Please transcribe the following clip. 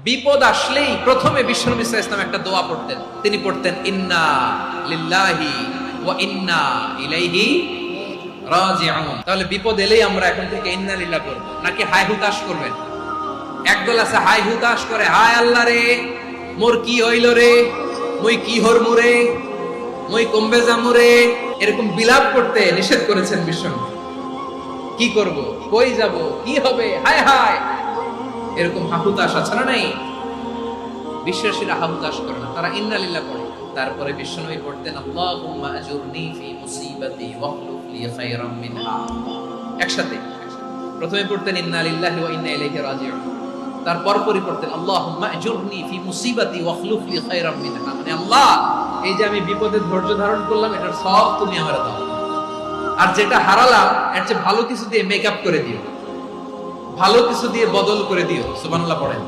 বিপদ আসলেই প্রথমে বিশ্বনবী সাল্লাল্লাহু আলাইহি ওয়াসাল্লাম একটা দোয়া পড়তেন। তিনি পড়তেন ইন্না লিল্লাহি ওয়া ইন্না ইলাইহি রাজিউন। তাহলে বিপদ এলেই আমরা এখন থেকে ইন্না লিল্লাহ করব, নাকি হায় হুতাশ করবেন? একদল আছে হায় হুতাশ করে, হায় আল্লাহ রে মোর কি হইল রে, মই কি হরমু রে, মই কমবে যামু রে, এরকম বিলাপ করতে নিষেধ করেছেন বিশ্বনবী। কি করব, কই যাব, কি হবে, হায় হায়, এরকম হাহুতাশ আছে না? নাই। বিশ্বাসীরা হাহুতাশ করে না, তারা ইন্না লিল্লাহ পড়ে। তারপরে বিশ্বনবী পড়তেন আল্লাহুম্মা আজুরনি ফি মুসিবাতি ওয়াখলুফ লি খায়রাম মিনহা। একসাথে প্রথমে পড়তেন ইন্না লিল্লাহি ওয়া ইন্না ইলাইহি রাজিউন, তারপর পড়তেন আল্লাহুম্মা আজুরনি ফি মুসিবাতি ওয়াখলুফ লি খায়রাম মিনহা। মানে আল্লাহ, এই যে আমি বিপদে ধৈর্য ধারণ করলাম, এটার সব তুমি আমারে দাও, আর যেটা হারালাম এর চেয়ে ভালো কিছু দিয়ে মেকআপ করে দিও, ভালো কিছু দিয়ে বদল করে দিও। সুবহানাল্লাহ পড়েন।